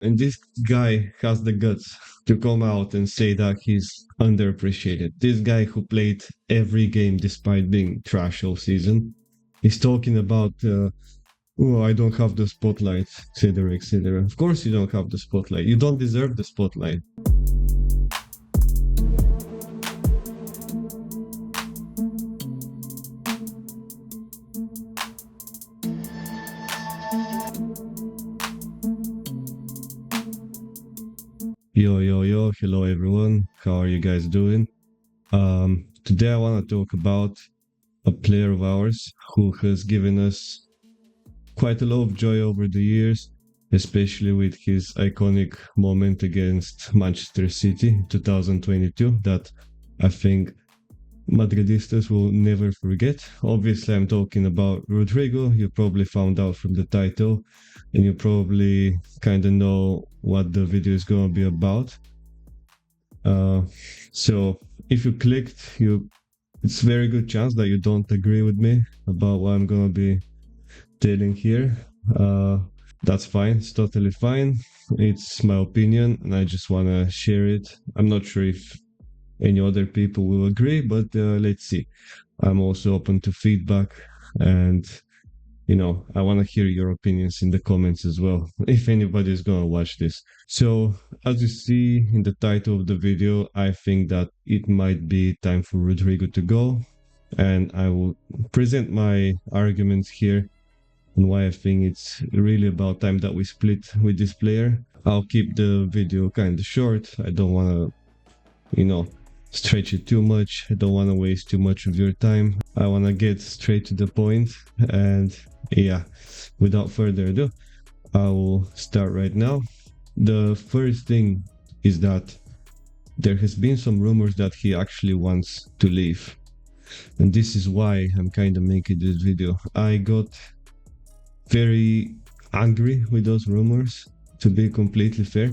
And this guy has the guts to come out and say that he's underappreciated. This guy who played every game despite being trash all season is talking about, oh, I don't have the spotlight, etc., etc. Of course, you don't have the spotlight. You don't deserve the spotlight. Yo, yo, yo, hello everyone. How are you guys doing? Today I want to talk about a player of ours who has given us quite a lot of joy over the years, especially with his iconic moment against Manchester City 2022 that I think Madridistas will never forget. Obviously, I'm talking about Rodrygo. You probably found out from the title, and you probably kind of know what the video is going to be about. Uh, so if you clicked, it's very good chance that you don't agree with me about what I'm going to be telling here. Uh, that's fine. It's totally fine. It's my opinion, and I just want to share it. I'm not sure if any other people will agree, but let's see. I'm also open to feedback, and I want to hear your opinions in the comments as well, if anybody is going to watch this. So, as you see in the title of the video, I think that it might be time for Rodrygo to go, and I will present my arguments here and why I think it's really about time that we split with this player. I'll keep the video kind of short. I don't want to, stretch it too much. I don't want to waste too much of your time. I want to get straight to the point. And yeah, without further ado, I will start right now. The first thing is that there has been some rumors that he actually wants to leave. And this is why I'm kind of making this video. I got very angry with those rumors, to be completely fair.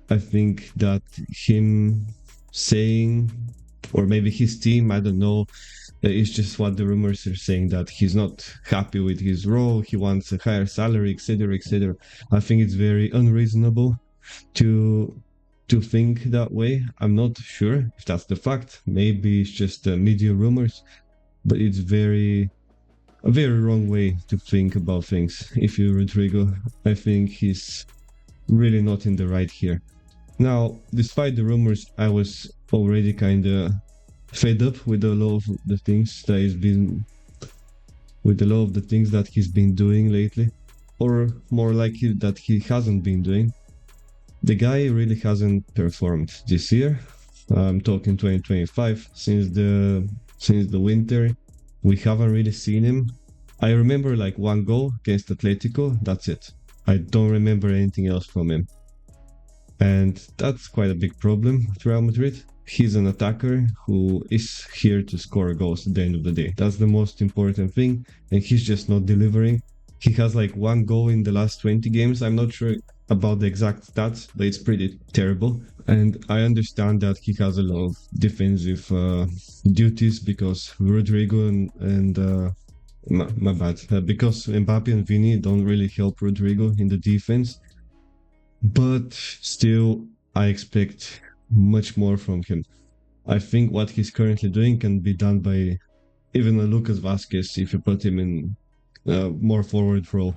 I think that him saying, or maybe his team, I don't know, it's just what the rumors are saying, that he's not happy with his role, he wants a higher salary, etc., etc. I think it's very unreasonable to think that way. I'm not sure if that's the fact. Maybe it's just media rumors, but it's a very wrong way to think about things. If you're Rodrygo, I think he's really not in the right here. Now, despite the rumors, I was already kind of fed up with a lot of the things that he's been doing lately, or more likely that he hasn't been doing. The guy really hasn't performed this year. I'm talking 2025. Since the winter, we haven't really seen him. I remember like one goal against Atletico. That's it. I don't remember anything else from him. And that's quite a big problem with Real Madrid. He's an attacker who is here to score goals at the end of the day. That's the most important thing, and he's just not delivering. He has like one goal in the last 20 games. I'm not sure about the exact stats, but it's pretty terrible. And I understand that he has a lot of defensive duties because Rodrygo and my bad. Because Mbappe and Vini don't really help Rodrygo in the defense. But still, I expect much more from him. I think what he's currently doing can be done by even a Lucas Vasquez if you put him in more forward role,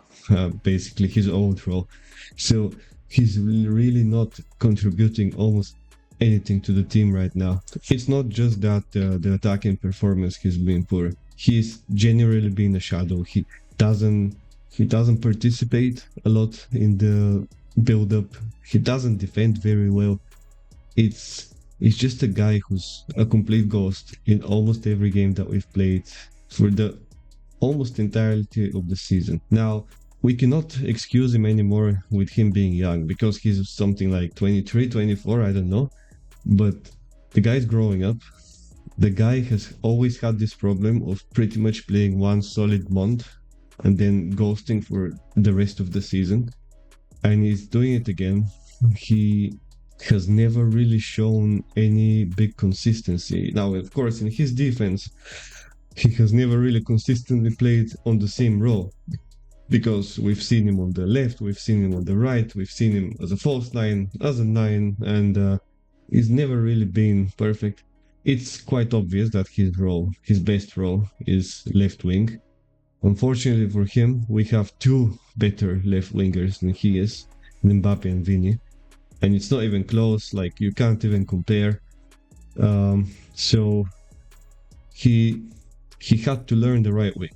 basically his old role. So he's really not contributing almost anything to the team right now. It's not just that the attacking performance has been poor. He's generally been a shadow. He doesn't participate a lot in the build up. He doesn't defend very well. It's just a guy who's a complete ghost in almost every game that we've played for the almost entirety of the season. Now, we cannot excuse him anymore with him being young because he's something like 23, 24, I don't know. But the guy's growing up. The guy has always had this problem of pretty much playing one solid month and then ghosting for the rest of the season. And he's doing it again. He has never really shown any big consistency. Now, of course, in his defense, he has never really consistently played on the same role. because we've seen him on the left, we've seen him on the right, we've seen him as a false nine, as a nine, and he's never really been perfect. It's quite obvious that his best role, is left wing. Unfortunately for him, we have two better left wingers than he is, Mbappe and Vini, and it's not even close. Like, you can't even compare. So he had to learn the right way,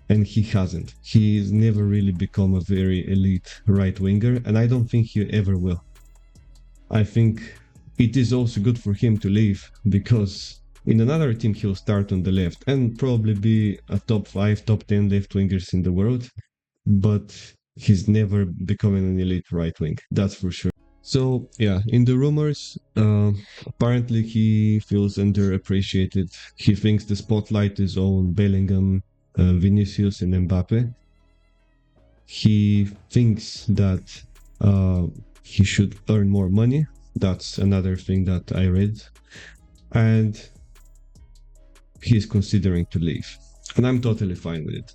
and he hasn't. He's never really become a very elite right winger, and I don't think he ever will. I think it is also good for him to leave, because in another team he'll start on the left and probably be a top 5, top 10 left wingers in the world, but he's never becoming an elite right wing, that's for sure. So yeah, in the rumors, apparently he feels underappreciated. He thinks the spotlight is on Bellingham, Vinicius, and Mbappe. He thinks that he should earn more money. That's another thing that I read. And he's considering to leave. And I'm totally fine with it.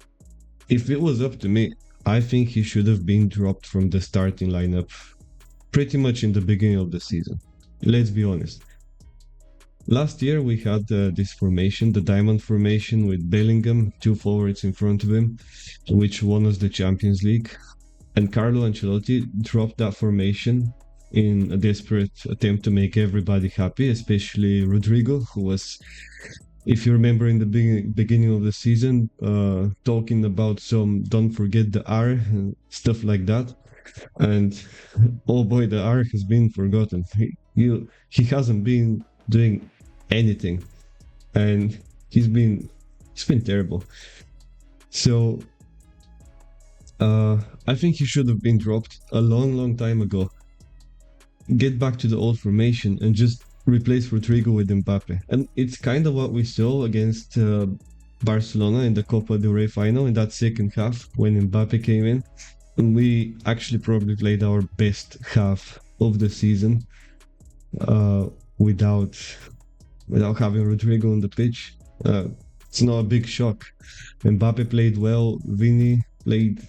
If it was up to me, I think he should have been dropped from the starting lineup pretty much in the beginning of the season. Let's be honest. Last year we had this formation, the diamond formation, with Bellingham, two forwards in front of him, which won us the Champions League. And Carlo Ancelotti dropped that formation in a desperate attempt to make everybody happy, especially Rodrygo, who was, if you remember in the beginning of the season, talking about some "don't forget the R" and stuff like that. And oh boy, the R has been forgotten. He hasn't been doing anything, and it's been terrible. So I think he should have been dropped a long time ago. Get back to the old formation and just replace Rodrygo with Mbappe. And it's kind of what we saw against Barcelona in the Copa del Rey final in that second half when Mbappe came in. And we actually probably played our best half of the season without having Rodrygo on the pitch. It's not a big shock. Mbappe played well. Vini played,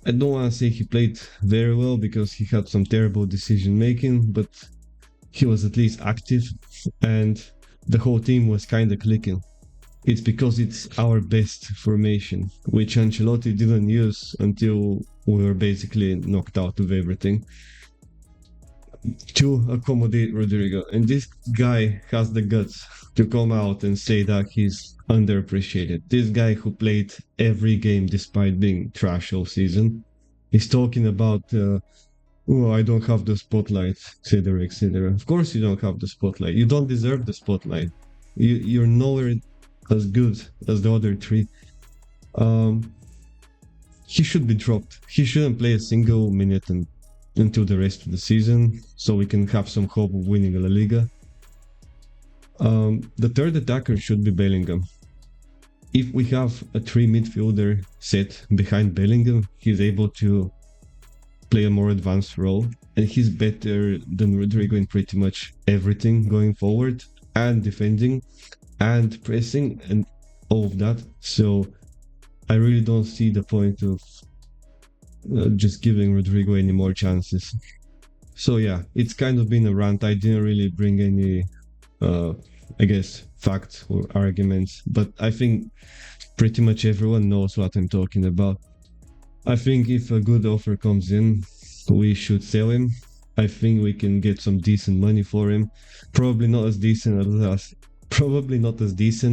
I don't want to say he played very well because he had some terrible decision making, but he was at least active, and the whole team was kind of clicking. It's because it's our best formation, which Ancelotti didn't use until we were basically knocked out of everything, to accommodate Rodrygo. And this guy has the guts to come out and say that he's underappreciated. This guy who played every game despite being trash all season, he's talking about oh, I don't have the spotlight, etc., etc. Of course you don't have the spotlight. You don't deserve the spotlight. You're nowhere as good as the other three. He should be dropped. He shouldn't play a single minute until the rest of the season, so we can have some hope of winning La Liga. The third attacker should be Bellingham. If we have a three midfielder set behind Bellingham, he's able to play a more advanced role, and he's better than Rodrygo in pretty much everything going forward, and defending, and pressing, and all of that. So I really don't see the point of just giving Rodrygo any more chances. So yeah, it's kind of been a rant. I didn't really bring any I guess facts or arguments, but I think pretty much everyone knows what I'm talking about. I think if a good offer comes in, we should sell him. I think we can get some decent money for him. Probably not as decent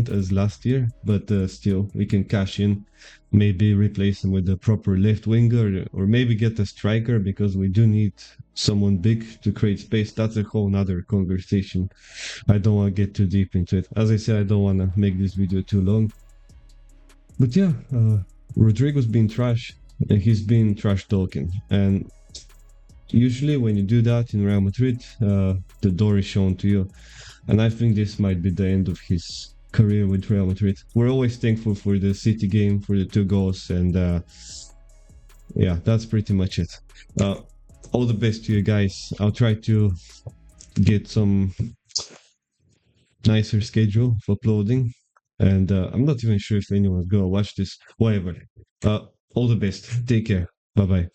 as last year, but still we can cash in, maybe replace him with a proper left winger, or maybe get a striker, because we do need someone big to create space. That's a whole nother conversation. I don't want to get too deep into it. As I said, I don't want to make this video too long. But yeah, Rodrygo's been trash, and he's been trash talking, and usually when you do that in Real Madrid, the door is shown to you. And I think this might be the end of his career with Real Madrid. We're always thankful for the City game, for the 2 goals, and yeah, that's pretty much it. All the best to you guys. I'll try to get some nicer schedule for uploading, And I'm not even sure if anyone's gonna watch this. Whatever. All the best. Take care. Bye bye.